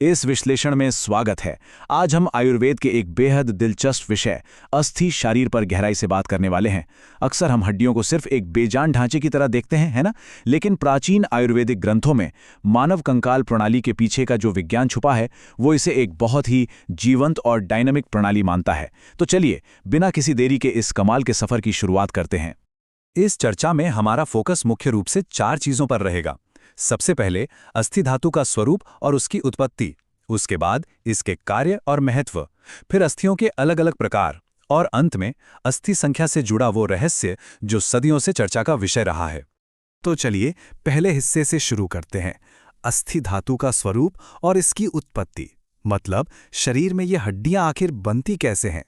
इस विश्लेषण में स्वागत है। आज हम आयुर्वेद के एक बेहद दिलचस्प विषय अस्थि शरीर पर गहराई से बात करने वाले हैं। अक्सर हम हड्डियों को सिर्फ एक बेजान ढांचे की तरह देखते हैं, है ना? लेकिन प्राचीन आयुर्वेदिक ग्रंथों में मानव कंकाल प्रणाली के पीछे का जो विज्ञान छुपा है, वो इसे एक बहुत ही जीवंत और डायनामिक प्रणाली मानता है। तो चलिए, बिना किसी देरी के इस कमाल के सफर की शुरुआत करते हैं। इस चर्चा में हमारा फोकस मुख्य रूप से 4 चीजों पर रहेगा। सबसे पहले अस्थि धातु का स्वरूप और उसकी उत्पत्ति, उसके बाद इसके कार्य और महत्व, फिर अस्थियों के अलग अलग प्रकार, और अंत में अस्थि संख्या से जुड़ा वो रहस्य जो सदियों से चर्चा का विषय रहा है। तो चलिए पहले हिस्से से शुरू करते हैं। अस्थि धातु का स्वरूप और इसकी उत्पत्ति, मतलब शरीर में ये हड्डियां आखिर बनती कैसे हैं।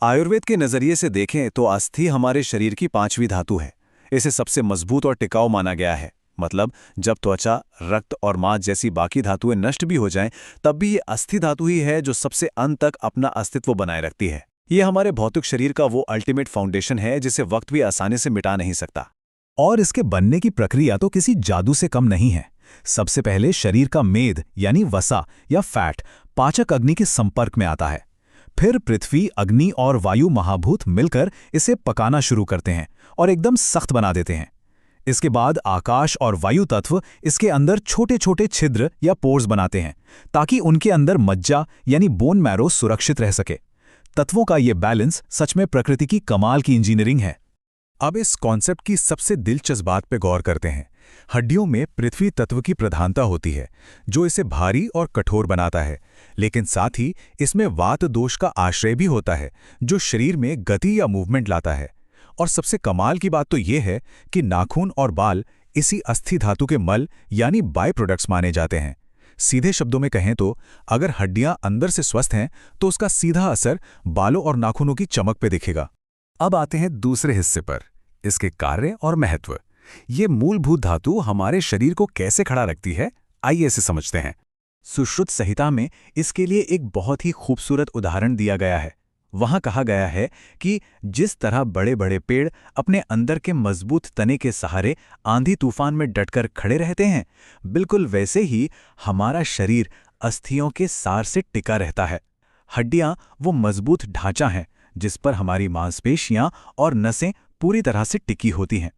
आयुर्वेद के नजरिए से देखें तो अस्थि हमारे शरीर की 5वीं धातु है। इसे सबसे मजबूत और टिकाऊ माना गया है। मतलब जब त्वचा, रक्त और मांस जैसी बाकी धातुएं नष्ट भी हो जाएं, तब भी ये अस्थि धातु ही है जो सबसे अंत तक अपना अस्तित्व बनाए रखती है। ये हमारे भौतिक शरीर का वो अल्टीमेट फाउंडेशन है जिसे वक्त भी आसानी से मिटा नहीं सकता। और इसके बनने की प्रक्रिया तो किसी जादू से कम नहीं है। सबसे पहले शरीर का मेद यानी वसा या फैट पाचक अग्नि के संपर्क में आता है। फिर पृथ्वी, अग्नि और वायु महाभूत मिलकर इसे पकाना शुरू करते हैं और एकदम सख्त बना देते हैं। इसके बाद आकाश और वायु तत्व इसके अंदर छोटे छोटे छिद्र या पोर्स बनाते हैं ताकि उनके अंदर मज्जा यानी बोन मैरो सुरक्षित रह सके। तत्वों का ये बैलेंस सच में प्रकृति की कमाल की इंजीनियरिंग है। अब इस कॉन्सेप्ट की सबसे दिलचस्प बात पे गौर करते हैं। हड्डियों में पृथ्वी तत्व की प्रधानता होती है जो इसे भारी और कठोर बनाता है, लेकिन साथ ही इसमें वात दोष का आश्रय भी होता है जो शरीर में गति या मूवमेंट लाता है। और सबसे कमाल की बात तो ये है कि नाखून और बाल इसी अस्थि धातु के मल यानी बाय प्रोडक्ट्स माने जाते हैं। सीधे शब्दों में कहें तो अगर हड्डियां अंदर से स्वस्थ हैं तो उसका सीधा असर बालों और नाखूनों की चमक पे दिखेगा। अब आते हैं दूसरे हिस्से पर, इसके कार्य और महत्व। ये मूलभूत धातु हमारे शरीर को कैसे खड़ा रखती है, आइए इसे समझते हैं। सुश्रुत संहिता में इसके लिए एक बहुत ही खूबसूरत उदाहरण दिया गया है। वहां कहा गया है कि जिस तरह बड़े बड़े पेड़ अपने अंदर के मजबूत तने के सहारे आंधी तूफान में डटकर खड़े रहते हैं, बिल्कुल वैसे ही हमारा शरीर अस्थियों के सार से टिका रहता है। हड्डियां वो मजबूत ढांचा है जिस पर हमारी मांसपेशियां और नसें पूरी तरह से टिकी होती हैं।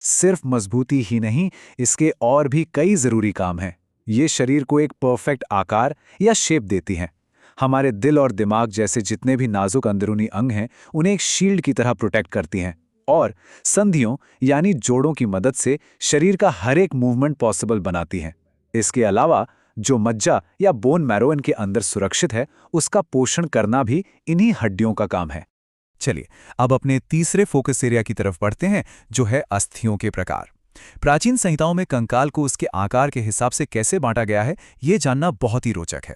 सिर्फ मजबूती ही नहीं, इसके और भी कई जरूरी काम हैं। ये शरीर को एक परफेक्ट आकार या शेप देती हैं। हमारे दिल और दिमाग जैसे जितने भी नाजुक अंदरूनी अंग हैं, उन्हें एक शील्ड की तरह प्रोटेक्ट करती हैं। और संधियों यानी जोड़ों की मदद से शरीर का हर एक मूवमेंट पॉसिबल बनाती हैं। इसके अलावा जो मज्जा या बोन मैरो इनके अंदर सुरक्षित है, उसका पोषण करना भी इन्हीं हड्डियों का काम है। चलिए अब अपने तीसरे फोकस एरिया की तरफ बढ़ते हैं, जो है अस्थियों के प्रकार। प्राचीन संहिताओं में कंकाल को उसके आकार के हिसाब से कैसे बांटा गया है, ये जानना बहुत ही रोचक है।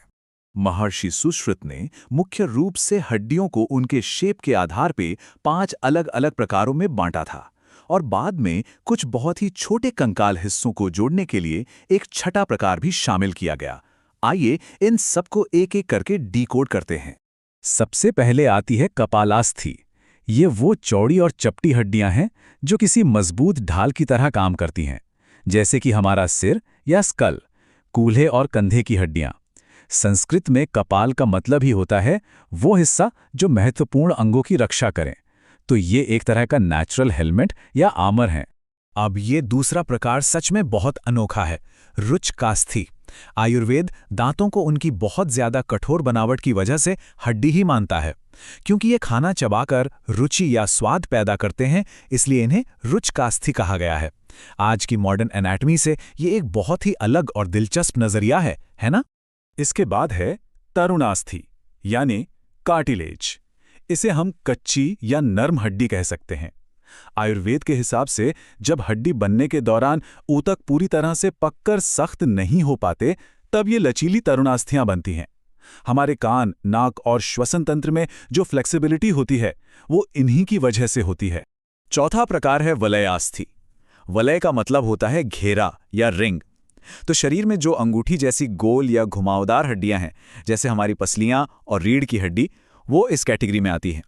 महर्षि सुश्रुत ने मुख्य रूप से हड्डियों को उनके शेप के आधार पे 5 अलग अलग प्रकारों में बांटा था, और बाद में कुछ बहुत ही छोटे कंकाल हिस्सों को जोड़ने के लिए एक छठा प्रकार भी शामिल किया गया। आइए इन सबको एक एक करके डिकोड करते हैं। सबसे पहले आती है कपालास्थि। ये वो चौड़ी और चपटी हड्डियां हैं जो किसी मजबूत ढाल की तरह काम करती हैं, जैसे कि हमारा सिर या स्कल, कूल्हे और कंधे की हड्डियां। संस्कृत में कपाल का मतलब ही होता है वो हिस्सा जो महत्वपूर्ण अंगों की रक्षा करें, तो ये एक तरह का नेचुरल हेलमेट या आर्मर है। अब ये दूसरा प्रकार सच में बहुत अनोखा है, रुचकास्थि। आयुर्वेद दांतों को उनकी बहुत ज्यादा कठोर बनावट की वजह से हड्डी ही मानता है। क्योंकि ये खाना चबाकर रुचि या स्वाद पैदा करते हैं, इसलिए इन्हें रुचकास्थि कहा गया है। आज की मॉडर्न एनाटॉमी से ये एक बहुत ही अलग और दिलचस्प नजरिया है ना? इसके बाद है तरुणास्थि यानी कार्टिलेज। इसे हम कच्ची या नर्म हड्डी कह सकते हैं। आयुर्वेद के हिसाब से जब हड्डी बनने के दौरान ऊतक पूरी तरह से पककर सख्त नहीं हो पाते, तब ये लचीली तरुणास्थियां बनती हैं। हमारे कान, नाक और श्वसन तंत्र में जो फ्लेक्सिबिलिटी होती है, वो इन्हीं की वजह से होती है। चौथा प्रकार है वलयास्थि। वलय का मतलब होता है घेरा या रिंग। तो शरीर में जो अंगूठी जैसी गोल या घुमावदार हड्डियां हैं, जैसे हमारी पसलियां और रीढ़ की हड्डी, वो इस कैटेगरी में आती हैं।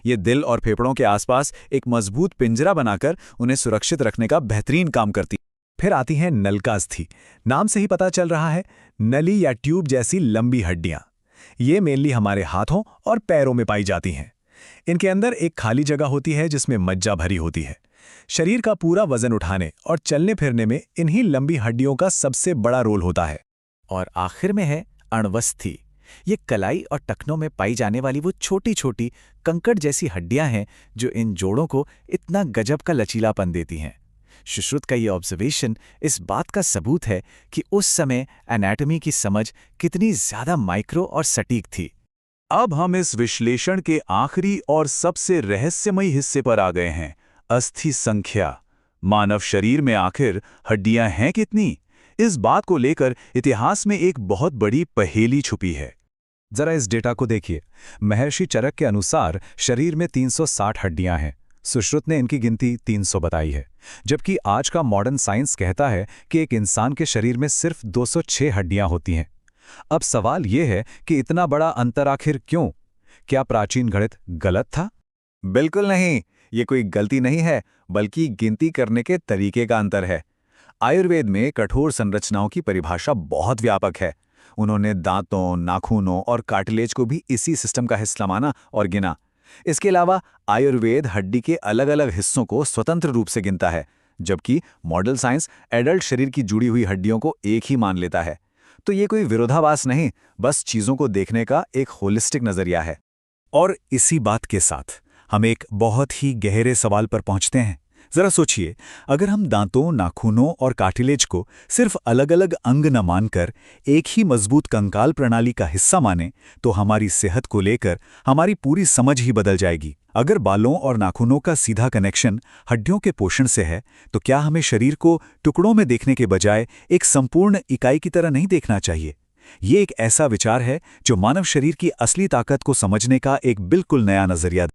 ये दिल और फेफड़ों के आसपास एक मजबूत पिंजरा बनाकर उन्हें सुरक्षित रखने का बेहतरीन काम करती है। फिर आती हैं नलकास्थि। नाम से ही पता चल रहा है, नली या ट्यूब जैसी लंबी हड्डियां। ये मेनली हमारे हाथों और पैरों में पाई जाती हैं। इनके अंदर एक खाली जगह होती है जिसमें मज्जा भरी होती है। शरीर का पूरा वजन उठाने और चलने फिरने में इन्हीं लंबी हड्डियों का सबसे बड़ा रोल होता है। और आखिर में है अण्वस्थि। ये कलाई और टखनों में पाई जाने वाली वो छोटी छोटी कंकड़ जैसी हड्डियां हैं जो इन जोड़ों को इतना गजब का लचीलापन देती हैं। सुश्रुत का ये ऑब्जर्वेशन इस बात का सबूत है कि उस समय एनाटॉमी की समझ कितनी ज्यादा माइक्रो और सटीक थी। अब हम इस विश्लेषण के आखिरी और सबसे रहस्यमयी हिस्से पर आ गए हैं, अस्थि संख्या। मानव शरीर में आखिर हड्डियां हैं कितनी? इस बात को लेकर इतिहास में एक बहुत बड़ी पहेली छुपी है। जरा इस डेटा को देखिए। महर्षि चरक के अनुसार शरीर में 360 हड्डियां हैं। सुश्रुत ने इनकी गिनती 300 बताई है, जबकि आज का मॉडर्न साइंस कहता है कि एक इंसान के शरीर में सिर्फ 206 हड्डियां होती हैं। अब सवाल यह है कि इतना बड़ा अंतर आखिर क्यों? क्या प्राचीन गणित गलत था? बिल्कुल नहीं, ये कोई गलती नहीं है, बल्कि गिनती करने के तरीके का अंतर है। आयुर्वेद में कठोर संरचनाओं की परिभाषा बहुत व्यापक है। उन्होंने दांतों, नाखूनों और कार्टिलेज को भी इसी सिस्टम का हिस्सा माना और गिना। इसके अलावा आयुर्वेद हड्डी के अलग अलग हिस्सों को स्वतंत्र रूप से गिनता है, जबकि मॉडर्न साइंस एडल्ट शरीर की जुड़ी हुई हड्डियों को एक ही मान लेता है। तो ये कोई विरोधाभास नहीं, बस चीजों को देखने का एक होलिस्टिक नजरिया है। और इसी बात के साथ हम एक बहुत ही गहरे सवाल पर पहुंचते हैं। जरा सोचिए, अगर हम दांतों, नाखूनों और कार्टिलेज को सिर्फ अलग अलग अंग न मानकर एक ही मजबूत कंकाल प्रणाली का हिस्सा माने, तो हमारी सेहत को लेकर हमारी पूरी समझ ही बदल जाएगी। अगर बालों और नाखूनों का सीधा कनेक्शन हड्डियों के पोषण से है, तो क्या हमें शरीर को टुकड़ों में देखने के बजाय एक संपूर्ण इकाई की तरह नहीं देखना चाहिए? ये एक ऐसा विचार है जो मानव शरीर की असली ताकत को समझने का एक बिल्कुल नया नजरिया